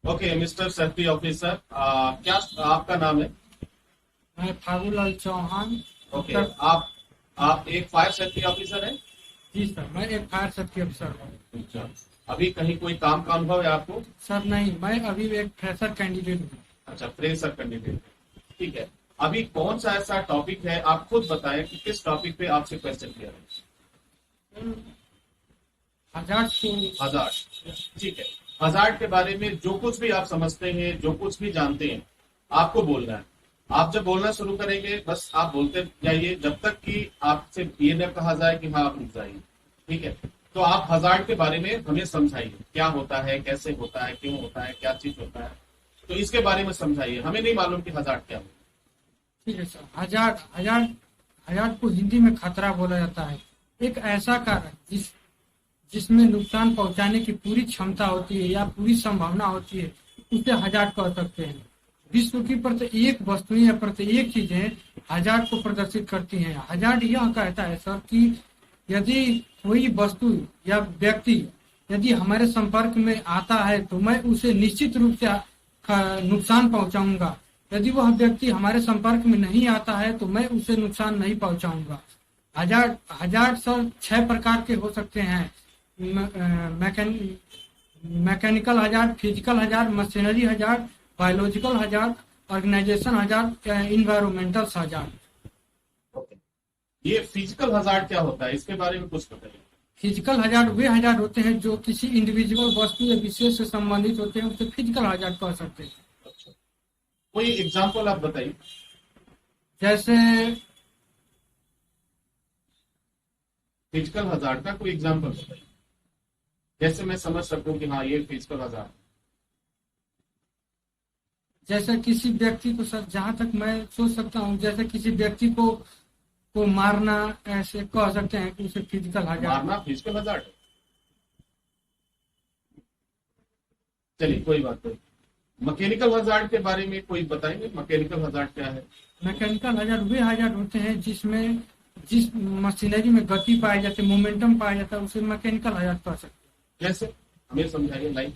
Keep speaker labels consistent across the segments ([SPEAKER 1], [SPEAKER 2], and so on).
[SPEAKER 1] Okay mister safety officer, क्या आपका नाम है?
[SPEAKER 2] मैं फागूलाल चौहान।
[SPEAKER 1] ओके।
[SPEAKER 2] उत्तर।
[SPEAKER 1] आप एक फायर सेफ्टी ऑफिसर हैं?
[SPEAKER 2] जी सर, मैं एक फायर सेफ्टी अफसर हूँ।
[SPEAKER 1] अच्छा। अभी कहीं कोई काम का अनुभव है आपको?
[SPEAKER 2] सर नहीं, मैं अभी एक फ्रेशर कैंडिडेट हूँ।
[SPEAKER 1] अच्छा, फ्रेशर कैंडिडेट। ठीक है। अभी कौन सा ऐसा टॉपिक है, आप खुद बताएं कि किस टॉपिक पे आपसे क्वेश्चन किया है।
[SPEAKER 2] हजार को।
[SPEAKER 1] हजार्ड। ठीक है। हजार्ड के बारे में जो कुछ भी आप समझते हैं, जो कुछ भी जानते हैं, आपको बोलना है। आप जब बोलना शुरू करेंगे बस आप बोलते जाइए जब तक कि आपसे ये न कहा जाए कि हाँ आप रुक जाइए। ठीक है। तो आप हजार्ड के बारे में हमें समझाइए, क्या होता है, कैसे होता है, क्यों होता है, क्या चीज होता है। तो इसके बारे में समझाइए, हमें नहीं मालूम कि हजार्ड क्या होता
[SPEAKER 2] ठीक है सर। हजार हजार हजार को हिंदी में खतरा बोला जाता है। एक ऐसा कार्य जिसमें नुकसान पहुंचाने की पूरी क्षमता होती है या पूरी संभावना होती है, उसे हजार कह सकते हैं। विश्व की प्रत्येक वस्तुएं या प्रत्येक चीजें हजार को प्रदर्शित करती हैं। हजार यह कहता है सर कि यदि कोई वस्तु या व्यक्ति यदि हमारे संपर्क में आता है तो मैं उसे निश्चित रूप से नुकसान पहुंचाऊंगा। यदि वह व्यक्ति हमारे संपर्क में नहीं आता है तो मैं उसे नुकसान नहीं पहुंचाऊंगा। हजार हजार सर 6 प्रकार के हो सकते हैं। मैकेन मैकेनिकल हजार, फिजिकल हजार, मशीनरी हजार, बायोलॉजिकल हजार, ऑर्गेनाइजेशन हजार, इन्वायरमेंटल हजार।
[SPEAKER 1] है। ओके। ये फिजिकल हजार्ड क्या होता है, इसके बारे में कुछ बताइए।
[SPEAKER 2] फिजिकल हजार वे हजार होते हैं जो किसी इंडिविजुअल वस्तु या विशेष से संबंधित होते हैं, उसे फिजिकल हजार कह सकते हैं।
[SPEAKER 1] अच्छा। कोई एग्जाम्पल आप बताइए।
[SPEAKER 2] जैसे
[SPEAKER 1] फिजिकल हजार्ड का कोई एग्जाम्पल बताइए, जैसे मैं समझ सकूं कि हाँ ये फिजिकल हजार्ड।
[SPEAKER 2] जैसे किसी व्यक्ति को सर, जहां तक मैं सोच सकता हूँ, जैसे किसी व्यक्ति को मारना, ऐसे कह सकते हैं कि उसे फिजिकल हजार।
[SPEAKER 1] मारना फिजिकल हजार्ड है? चलिए कोई बात नहीं। मैकेनिकल हजार्ड के बारे में कोई बताएंगे, मैकेनिकल हजार्ड क्या है?
[SPEAKER 2] मैकेनिकल हजार वे हजार होते हैं जिसमें जिस मशीनरी में गति पाई जाती है, मोमेंटम पाया जाता है, उसे मैकेनिकल हजार कह सकते हैं।
[SPEAKER 1] कैसे, हमें समझाइए लाइक।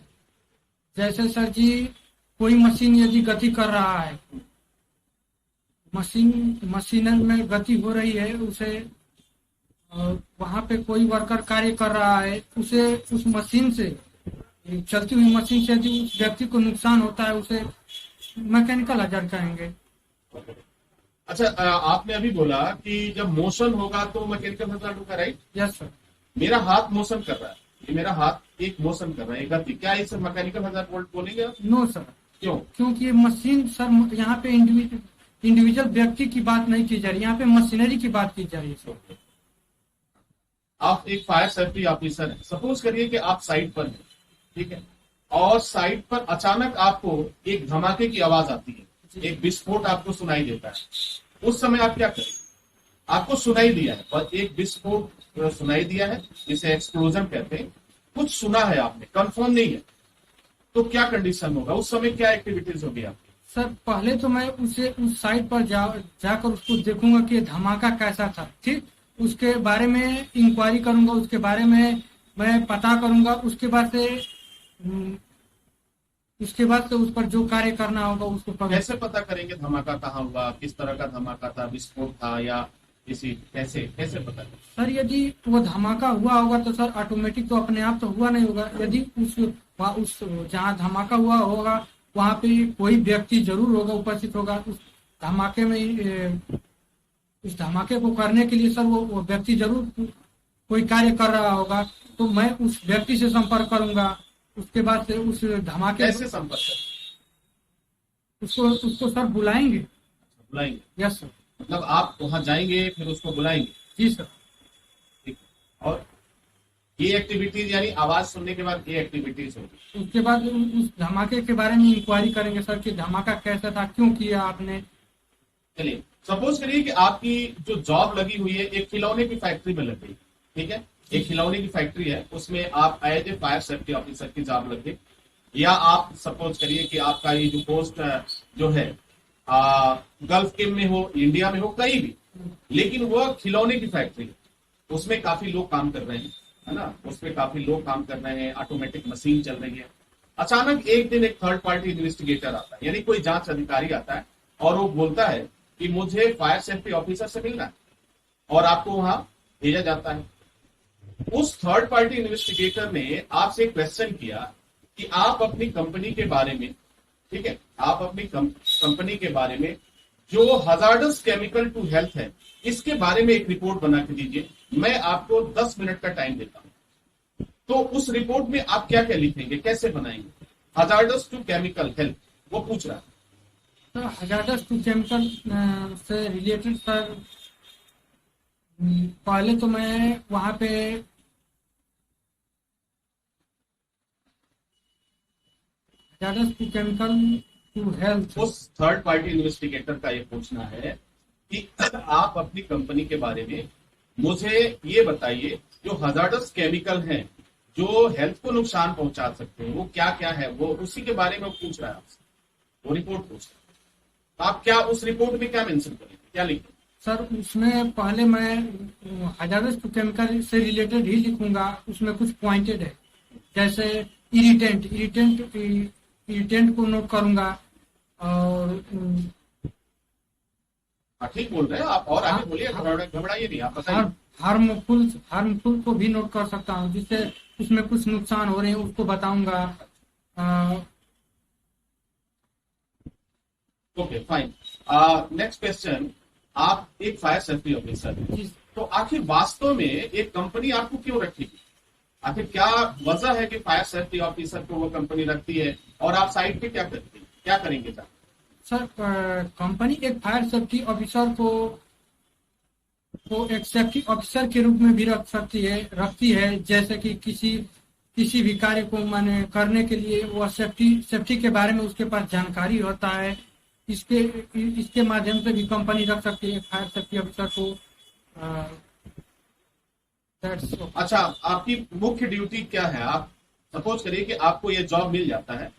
[SPEAKER 2] जैसे सर जी, कोई मशीन यदि गति कर रहा है, मशीन में गति हो रही है, उसे वहां पे कोई वर्कर कार्य कर रहा है, उसे उस मशीन से, चलती हुई मशीन से यदि उस व्यक्ति को नुकसान होता है, उसे मैकेनिकल हजार कहेंगे।
[SPEAKER 1] अच्छा, आपने अभी बोला कि जब मोशन होगा तो मैकेनिकल हजार्ड होगा, राइट?
[SPEAKER 2] Yes sir.
[SPEAKER 1] मेरा हाथ मोशन कर रहा है, ये मेरा हाथ एक मोशन कर रहा है, एक गति, क्या इसे मैकेनिकल हजार्ड बोलेंगे आप?
[SPEAKER 2] No sir.
[SPEAKER 1] क्यों?
[SPEAKER 2] क्योंकि मशीन सर, यहाँ पे इंडिविजुअल व्यक्ति की बात नहीं की जा रही, यहाँ पे मशीनरी की बात की जा रही है सर।
[SPEAKER 1] आप एक फायर सेफ्टी ऑफिसर हैं, सपोज करिए कि आप साइट पर हैं, ठीक है, और साइट पर अचानक आपको एक धमाके की आवाज आती है, एक विस्फोट आपको सुनाई देता है। उस समय आप क्या करें? आपको सुनाई दिया है, पर एक विस्फोट सुनाई दिया है, जिसे एक्सप्लोजन कहते हैं, कुछ सुना है आपने, कंफर्म नहीं है, तो क्या कंडीशन होगा उस समय, क्या एक्टिविटीज होगी आपकी?
[SPEAKER 2] सर पहले तो मैं उसे उस साइट पर जाकर उसको देखूंगा कि धमाका कैसा था, ठीक। उसके बारे में इंक्वायरी करूंगा, उसके बारे में मैं पता करूंगा। उसके बाद से उस पर जो कार्य करना होगा उसको करूंगा।
[SPEAKER 1] कैसे पता करेंगे धमाका कहाँ हुआ, किस तरह का धमाका था, विस्फोट था या किसी, कैसे कैसे पता करें?
[SPEAKER 2] सर यदि वो धमाका हुआ होगा तो सर ऑटोमेटिक तो अपने आप तो हुआ नहीं होगा। यदि उस जहाँ धमाका हुआ होगा वहां पे कोई व्यक्ति जरूर होगा, उपस्थित होगा उस धमाके में। उस धमाके को करने के लिए सर वो व्यक्ति जरूर कोई कार्य कर रहा होगा, तो मैं उस व्यक्ति से संपर्क करूंगा। उसके बाद से उस धमाके
[SPEAKER 1] कैसे संपर्क करें?
[SPEAKER 2] उसको सर बुलाएंगे।
[SPEAKER 1] बुलाएंगे?
[SPEAKER 2] Yes sir.
[SPEAKER 1] मतलब आप वहां जाएंगे फिर उसको बुलाएंगे?
[SPEAKER 2] जी सर।
[SPEAKER 1] ठीक है। और ये एक्टिविटीज यानी आवाज सुनने के बाद ये एक्टिविटीज होगी।
[SPEAKER 2] उसके बाद उस धमाके के बारे में इंक्वायरी करेंगे सर कि धमाका कैसा था, क्यों किया आपने।
[SPEAKER 1] चलिए सपोज करिए कि आपकी जो जॉब लगी हुई है एक खिलौने की फैक्ट्री में लग गई, ठीक है, एक खिलौने की फैक्ट्री है, उसमें आप as a fire safety officer की जॉब लग गई। या आप सपोज करिए कि आपका ये जो पोस्ट जो है गल्फ के में हो, इंडिया में हो, कहीं भी, लेकिन वो खिलौने की फैक्ट्री है, उसमें काफी लोग काम कर रहे हैं, है ना, उसमें काफी लोग काम कर रहे हैं, ऑटोमेटिक मशीन चल रही है। अचानक एक दिन एक थर्ड पार्टी इन्वेस्टिगेटर आता है, यानी कोई जांच अधिकारी आता है और वो बोलता है कि मुझे फायर सेफ्टी ऑफिसर से मिलना है, और आपको वहां भेजा जाता है। उस थर्ड पार्टी इन्वेस्टिगेटर ने आपसे एक क्वेश्चन किया कि आप अपनी कंपनी के बारे में, ठीक है, आप अपनी कंपनी के बारे में जो हजार्डस केमिकल टू हेल्थ है, इसके बारे में एक रिपोर्ट बना के दीजिए, मैं आपको 10 मिनट का टाइम देता हूं। तो उस रिपोर्ट में आप क्या क्या लिखेंगे, कैसे बनाएंगे? हजार्डस टू केमिकल हेल्थ वो पूछ रहा है।
[SPEAKER 2] तो हजार्डस टू केमिकल से रिलेटेड सर, पहले तो मैं वहां पे hazards to chemical to health,
[SPEAKER 1] उस थर्ड पार्टी इन्वेस्टिगेटर का ये पूछना है कि आप अपनी कंपनी के बारे में मुझे ये बताइए, जो हजार्डस केमिकल हैं जो हेल्थ को नुकसान पहुंचा सकते हैं, वो क्या क्या है, वो उसी के बारे में पूछ रहा है आपसे, वो रिपोर्ट पूछ रहा है। तो आप क्या उस रिपोर्ट में क्या मेंशन करेंगे, क्या लिखेंगे?
[SPEAKER 2] सर उसमें पहले मैं हजार्डस टू केमिकल से रिलेटेड ही लिखूंगा, उसमें कुछ पॉइंटेड है, जैसे इरिटेंट को नोट करूंगा, और
[SPEAKER 1] ठीक बोल रहे हैं आप, और आगे बोलिए, घबराइए नहीं, आप बताइए।
[SPEAKER 2] हार्मफुल को भी नोट कर सकता हूँ, जिससे उसमें कुछ नुकसान हो रहे हैं उसको बताऊंगा।
[SPEAKER 1] Okay fine. नेक्स्ट क्वेश्चन, आप एक फायर सेफ्टी ऑफिसर हैं, तो आखिर वास्तव में एक कंपनी आपको क्यों रखेगी? आखिर क्या वजह है कि फायर सेफ्टी ऑफिसर को वो कंपनी रखती है, और आप साइट पे क्या करते हैं, क्या करेंगे जाकर?
[SPEAKER 2] सर कंपनी एक फायर सेफ्टी ऑफिसर को एक सेफ्टी ऑफिसर के रूप में भी रखती है, जैसे कि किसी भी कार्य को माने करने के लिए वह सेफ्टी के बारे में उसके पास जानकारी होता है, इसके माध्यम से भी कंपनी रख सकती है फायर सेफ्टी ऑफिसर को।
[SPEAKER 1] अच्छा, आपकी मुख्य ड्यूटी क्या है? आप सपोज करिए कि आपको ये जॉब मिल जाता है,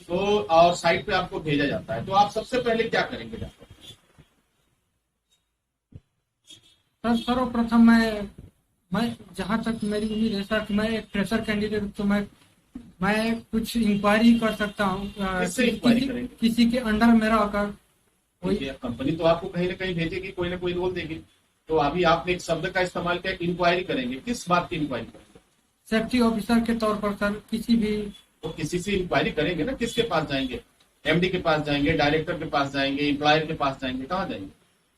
[SPEAKER 1] तो और साइट पे आपको भेजा जाता है, तो आप सबसे पहले क्या करेंगे जाकर?
[SPEAKER 2] सर्वप्रथम मैं जहां तक मेरी उम्मीद है सर, मैं एक फ्रेशर कैंडिडेट, तो मैं कुछ इंक्वायरी कर सकता हूँ, किसी के अंडर मेरा होकर।
[SPEAKER 1] कंपनी तो आपको कहीं ना कहीं भेजेगी, कोई ना कोई रोल देगी, तो अभी आपने एक शब्द का इस्तेमाल किया, इंक्वायरी करेंगे, किस बात की इंक्वायरी करेंगे?
[SPEAKER 2] सेफ्टी ऑफिसर के तौर पर सर,
[SPEAKER 1] किसी से इंक्वायरी करेंगे ना, किसके पास जाएंगे? एमडी के पास जाएंगे, डायरेक्टर के पास जाएंगे, एम्प्लॉयर के पास जाएंगे, कहाँ जाएंगे?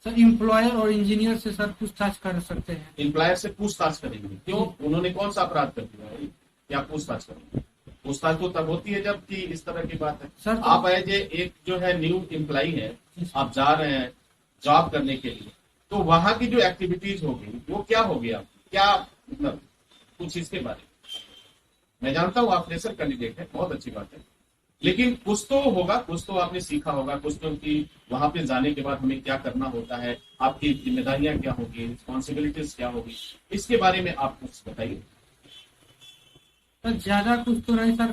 [SPEAKER 2] सर एम्प्लॉयर और इंजीनियर से सर पूछताछ कर सकते हैं।
[SPEAKER 1] एम्प्लॉयर से पूछताछ करेंगे, क्यों, उन्होंने कौन सा अपराध कर दिया है, क्या पूछताछ करेंगे? पूछताछ तो तब होती है जब कि इस तरह की बात है।
[SPEAKER 2] सर
[SPEAKER 1] आप एज एक जो है न्यू एम्प्लॉई है, आप जा रहे हैं जॉब करने के लिए, तो वहां की जो एक्टिविटीज होगी वो क्या होगी, आप क्या मतलब कुछ इसके बारे में? मैं जानता हूँ आप फ्रेशर कैंडिडेट है, बहुत अच्छी बात है, लेकिन कुछ तो होगा, कुछ तो आपने सीखा होगा, कुछ तो कि वहां पे जाने के बाद हमें क्या करना होता है, आपकी जिम्मेदारियां क्या होगी, रिस्पॉन्सिबिलिटीज क्या होगी, इसके बारे में आप कुछ बताइए।
[SPEAKER 2] सर ज्यादा कुछ तो नहीं सर,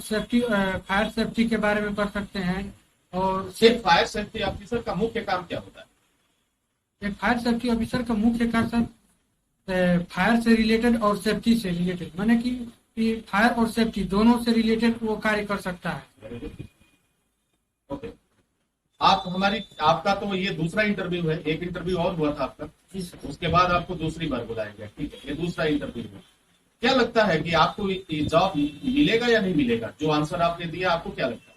[SPEAKER 2] फायर सेफ्टी के बारे में कर सकते हैं। और
[SPEAKER 1] सिर्फ फायर सेफ्टी ऑफिसर का मुख्य काम क्या होता है?
[SPEAKER 2] एक फायर सेफ्टी ऑफिसर का मुख्य काम सर फायर से रिलेटेड और सेफ्टी से रिलेटेड, माने कि फायर और सेफ्टी दोनों से रिलेटेड वो कार्य कर सकता है।
[SPEAKER 1] ओके, आपका तो ये दूसरा इंटरव्यू है, एक इंटरव्यू और हुआ था आपका, उसके बाद आपको दूसरी बार बुलाया गया, ठीक है, ये दूसरा इंटरव्यू है। क्या लगता है कि आपको ये जॉब मिलेगा या नहीं मिलेगा? जो आंसर आपने दिया, आपको क्या लगता है?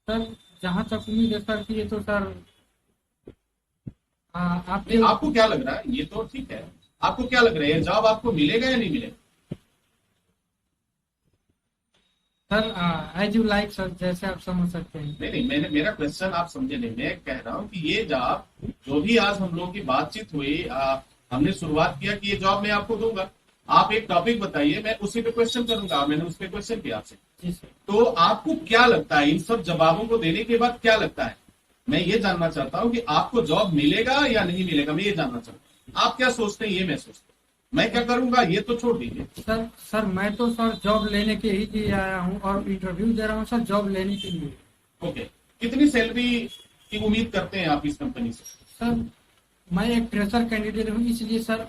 [SPEAKER 2] सर जहां तक उम्मीद है सर कि ये तो सर
[SPEAKER 1] आपको क्या लग रहा है? ये तो ठीक है, आपको क्या लग रहा है, ये जॉब आपको मिलेगा या नहीं मिलेगा?
[SPEAKER 2] Sir as you like sir, जैसे आप समझ सकते हैं।
[SPEAKER 1] नहीं, मेरा क्वेश्चन आप समझे नहीं, मैं कह रहा हूँ कि ये जॉब, जो भी आज हम लोगों की बातचीत हुई, हमने शुरुआत किया कि ये जॉब मैं आपको दूंगा, आप एक टॉपिक बताइए, मैं उसी पे क्वेश्चन करूंगा, मैंने उस पे क्वेश्चन किया आपसे। तो आपको क्या लगता है, इन सब जवाबों को देने के बाद क्या लगता है? मैं ये जानना चाहता हूँ कि आपको जॉब मिलेगा या नहीं मिलेगा, मैं ये जानना चाहता हूँ। आप क्या सोचते हैं ये मैं सोचता हूँ, मैं क्या करूंगा ये तो छोड़ दीजिए।
[SPEAKER 2] सर मैं तो सर जॉब लेने के ही लिए आया हूँ और इंटरव्यू दे रहा हूँ सर, जॉब लेने के लिए।
[SPEAKER 1] ओके, कितनी सैलरी की उम्मीद करते हैं आप इस कंपनी से?
[SPEAKER 2] सर मैं एक फ्रेशर कैंडिडेट हूँ, इसलिए सर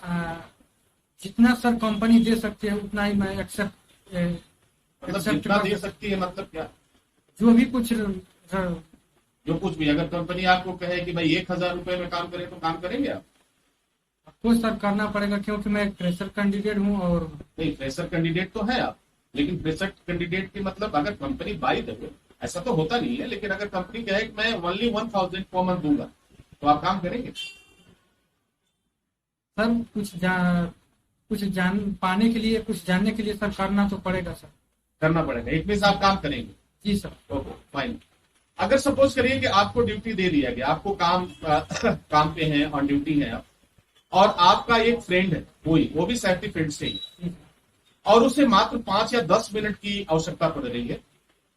[SPEAKER 2] जितना सर कंपनी दे सकते हैं उतना ही मैं एक्सेप्ट
[SPEAKER 1] मतलब
[SPEAKER 2] Accept
[SPEAKER 1] जितना
[SPEAKER 2] कर-
[SPEAKER 1] दे सकती है, मतलब क्या?
[SPEAKER 2] जो भी कुछ
[SPEAKER 1] जो कुछ भी, अगर कंपनी आपको कहे कि भाई 1,000 रुपए में काम करें, तो काम करेंगे आप?
[SPEAKER 2] आपको सर करना पड़ेगा, क्योंकि मैं एक प्रेशर कैंडिडेट हूँ। और
[SPEAKER 1] नहीं, फ्रेशर कैंडिडेट तो है आप, लेकिन फ्रेशर कैंडिडेट की मतलब अगर कंपनी बाई द वे, ऐसा तो होता नहीं है, लेकिन अगर कंपनी कहे कि मैं ओनली 1,000 पर मंथ दूंगा, तो आप काम करेंगे?
[SPEAKER 2] सर कुछ जान पाने के लिए, कुछ जानने के लिए सर करना तो पड़ेगा सर।
[SPEAKER 1] करना पड़ेगा, इट मीन आप काम करेंगे?
[SPEAKER 2] जी सर।
[SPEAKER 1] Okay, fine. अगर सपोज करिए कि आपको ड्यूटी दे दिया गया, आपको काम काम पे है, ऑन ड्यूटी है आप, और आपका एक फ्रेंड है, कोई वो भी सेफ्टी फील्ड से ही, और उसे मात्र 5 या 10 मिनट की आवश्यकता पड़ रही है।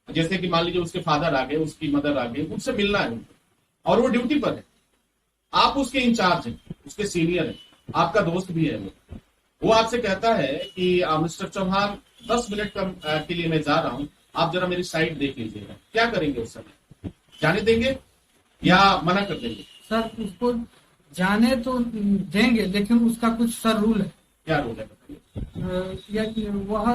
[SPEAKER 1] जैसे कि मान लीजिए उसके फादर आ गए, उसकी मदर आ गई, उनसे मिलना है उनको, और वो ड्यूटी पर है, आप उसके इंचार्ज हैं, उसके सीनियर हैं, आपका दोस्त भी है वो आपसे कहता है कि मिस्टर चौहान 10 मिनट के लिए मैं जा रहा हूं, आप जरा मेरी साइड देख लीजिएगा, क्या करेंगे उस समय? जाने देंगे या मना कर देंगे?
[SPEAKER 2] सर उसको जाने तो देंगे, लेकिन उसका कुछ सर रूल है।
[SPEAKER 1] क्या रूल है, बताइए।
[SPEAKER 2] या कि वह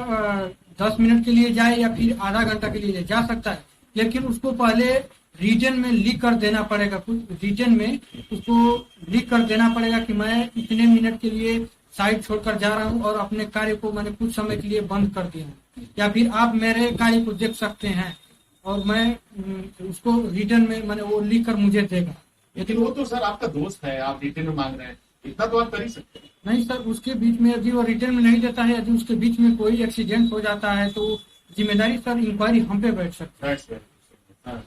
[SPEAKER 2] 10 मिनट के लिए जाए या फिर आधा घंटा के लिए जाए, जा सकता है, लेकिन उसको पहले रिटन में लिख कर देना पड़ेगा। कुछ रिटन में उसको लिख कर देना पड़ेगा कि मैं इतने मिनट के लिए साइट छोड़कर जा रहा हूँ और अपने कार्य को मैंने कुछ समय के लिए बंद कर दिया हूँ, या फिर आप मेरे कार्य को देख सकते हैं, और मैं उसको रिटर्न में मैंने वो लिख कर मुझे देगा।
[SPEAKER 1] लेकिन वो तो सर आपका दोस्त है, आप रिटर्न में मांग रहे हैं, इतना तो आप कर ही सकते हैं।
[SPEAKER 2] नहीं सर, उसके बीच में यदि वो रिटर्न में नहीं देता है, यदि उसके बीच में कोई एक्सीडेंट हो जाता है, तो जिम्मेदारी सर इंक्वायरी हम पे बैठ सकती
[SPEAKER 1] That's very good. हाँ,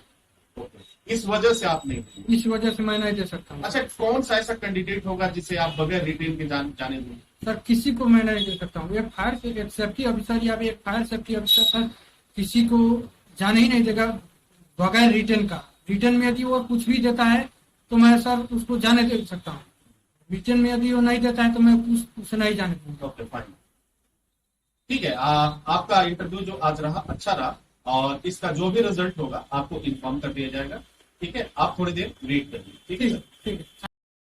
[SPEAKER 1] okay. इस वजह से आप नहीं देंगे।
[SPEAKER 2] है। इस वजह से मैं नहीं दे सकता हूँ।
[SPEAKER 1] अच्छा, कौन सा ऐसा कैंडिडेट होगा जिसे आप बगैर रिटेन के जाने देंगे?
[SPEAKER 2] सर किसी को मैं नहीं दे सकता हूँ। एक फायर सेफ्टी ऑफिसर या एक फायर सेफ्टी ऑफिसर सर किसी को जाने ही नहीं देगा बगैर रिटर्न का। रिटर्न में यदि वो कुछ भी देता है तो मैं सर उसको जाने दे सकता हूँ। रिटर्न में यदि वो नहीं देता है तो मैं उसे नहीं जाने दूंगा।
[SPEAKER 1] ओके, फाइन, ठीक है। आपका इंटरव्यू जो आज रहा अच्छा रहा, और इसका जो भी रिजल्ट होगा आपको इन्फॉर्म कर दिया जाएगा। ठीक है, आप थोड़ी देर वेट करिए। ठीक है सर।
[SPEAKER 2] ठीक है।